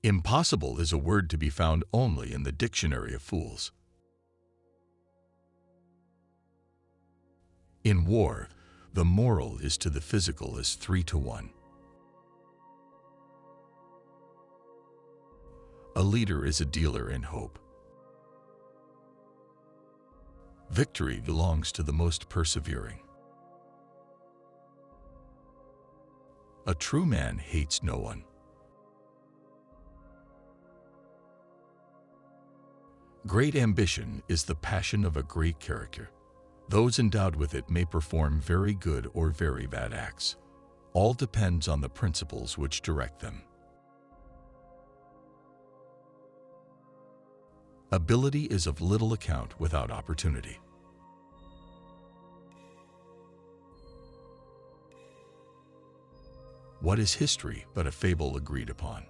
Impossible is a word to be found only in the dictionary of fools. In war, the moral is to the physical as 3 to 1. A leader is a dealer in hope. Victory belongs to the most persevering. A true man hates no one. Great ambition is the passion of a great character. Those endowed with it may perform very good or very bad acts. All depends on the principles which direct them. Ability is of little account without opportunity. What is history but a fable agreed upon?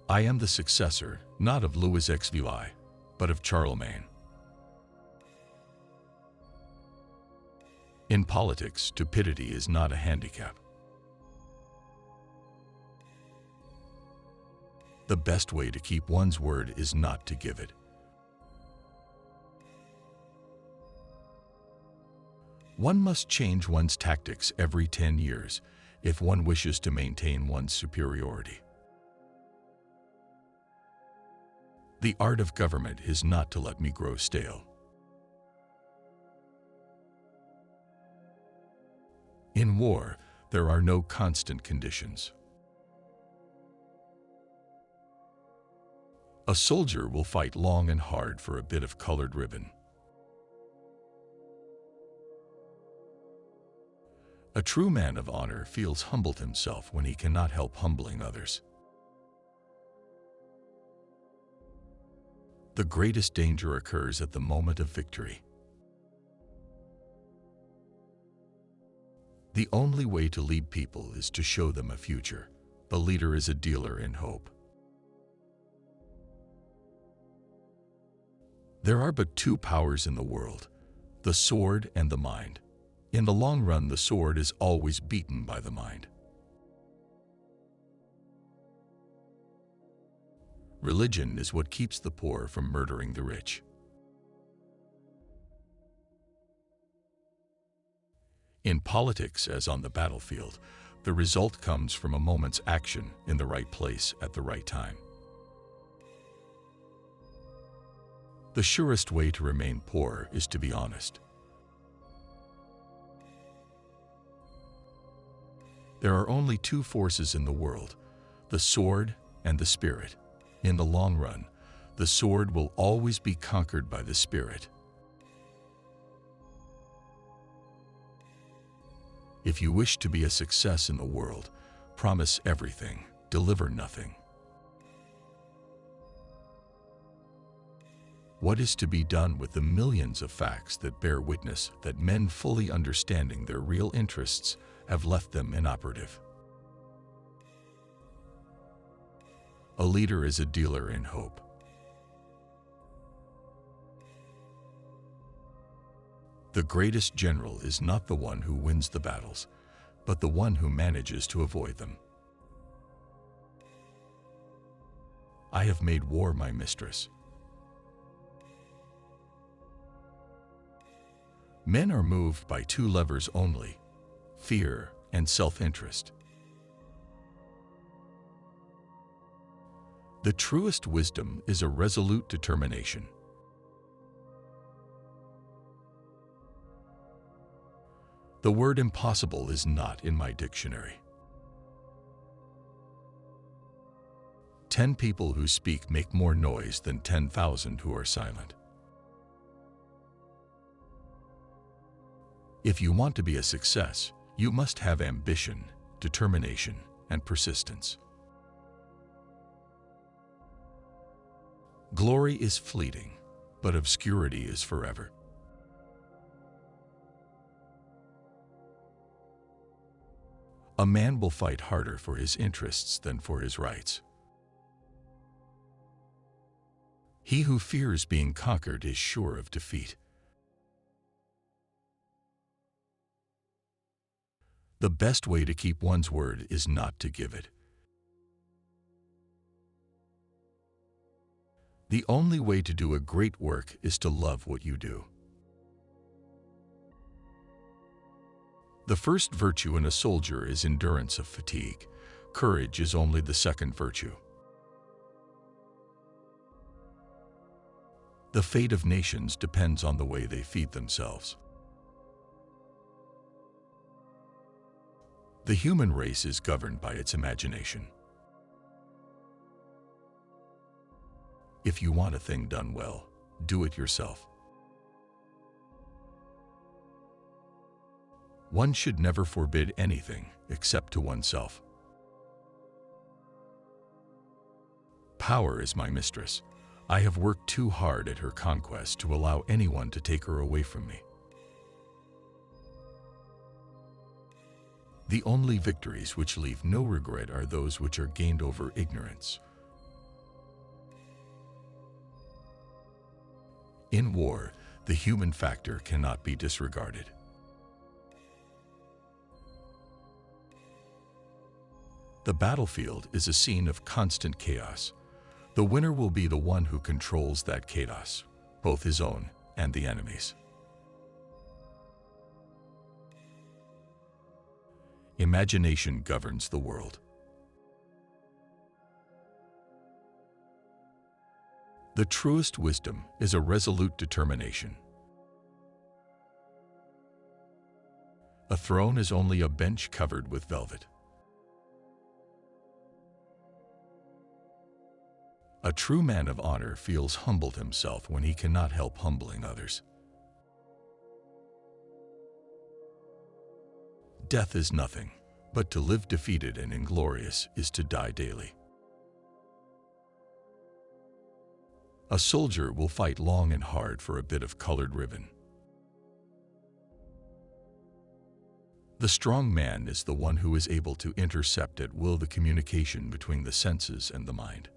I am the successor, not of Louis XVI, but of Charlemagne. In politics, stupidity is not a handicap. The best way to keep one's word is not to give it. One must change one's tactics every 10 years if one wishes to maintain one's superiority. The art of government is not to let me grow stale. In war, there are no constant conditions. A soldier will fight long and hard for a bit of colored ribbon. A true man of honor feels humbled himself when he cannot help humbling others. The greatest danger occurs at the moment of victory. The only way to lead people is to show them a future. The leader is a dealer in hope. There are but 2 powers in the world, the sword and the mind. In the long run, the sword is always beaten by the mind. Religion is what keeps the poor from murdering the rich. In politics, as on the battlefield, the result comes from a moment's action in the right place at the right time. The surest way to remain poor is to be honest. There are only 2 forces in the world, the sword and the spirit. In the long run, the sword will always be conquered by the spirit. If you wish to be a success in the world, promise everything, deliver nothing. What is to be done with the millions of facts that bear witness that men fully understanding their real interests have left them inoperative? A leader is a dealer in hope. The greatest general is not the one who wins the battles, but the one who manages to avoid them. I have made war my mistress. Men are moved by 2 levers only, fear and self-interest. The truest wisdom is a resolute determination. The word impossible is not in my dictionary. 10 people who speak make more noise than 10,000 who are silent. If you want to be a success, you must have ambition, determination, and persistence. Glory is fleeting, but obscurity is forever. A man will fight harder for his interests than for his rights. He who fears being conquered is sure of defeat. The best way to keep one's word is not to give it. The only way to do a great work is to love what you do. The first virtue in a soldier is endurance of fatigue. Courage is only the second virtue. The fate of nations depends on the way they feed themselves. The human race is governed by its imagination. If you want a thing done well, do it yourself. One should never forbid anything except to oneself. Power is my mistress. I have worked too hard at her conquest to allow anyone to take her away from me. The only victories which leave no regret are those which are gained over ignorance. In war, the human factor cannot be disregarded. The battlefield is a scene of constant chaos. The winner will be the one who controls that chaos, both his own and the enemy's. Imagination governs the world. The truest wisdom is a resolute determination. A throne is only a bench covered with velvet. A true man of honor feels humbled himself when he cannot help humbling others. Death is nothing, but to live defeated and inglorious is to die daily. A soldier will fight long and hard for a bit of colored ribbon. The strong man is the one who is able to intercept at will the communication between the senses and the mind.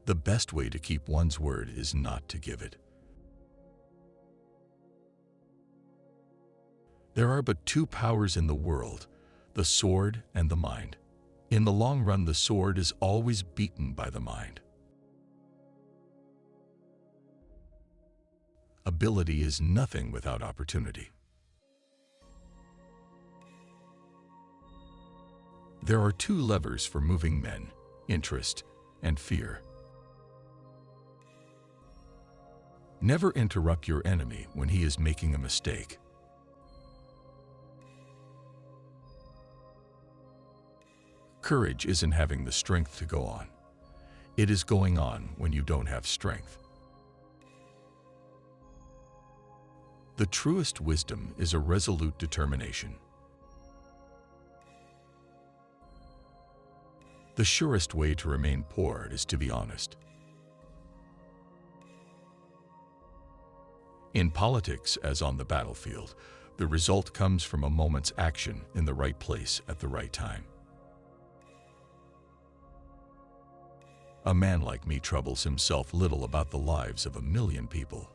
The best way to keep one's word is not to give it. There are but two powers in the world, the sword and the mind. In the long run, the sword is always beaten by the mind. Ability is nothing without opportunity. There are two levers for moving men, interest and fear. Never interrupt your enemy when he is making a mistake. Courage isn't having the strength to go on. It is going on when you don't have strength. The truest wisdom is a resolute determination. The surest way to remain poor is to be honest. In politics, as on the battlefield, the result comes from a moment's action in the right place at the right time. A man like me troubles himself little about the lives of 1,000,000 people.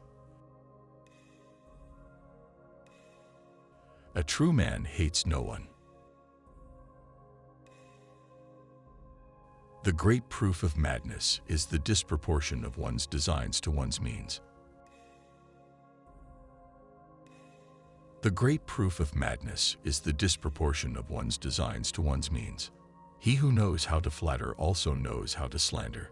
A true man hates no one. The great proof of madness is the disproportion of one's designs to one's means. The great proof of madness is the disproportion of one's designs to one's means. He who knows how to flatter also knows how to slander.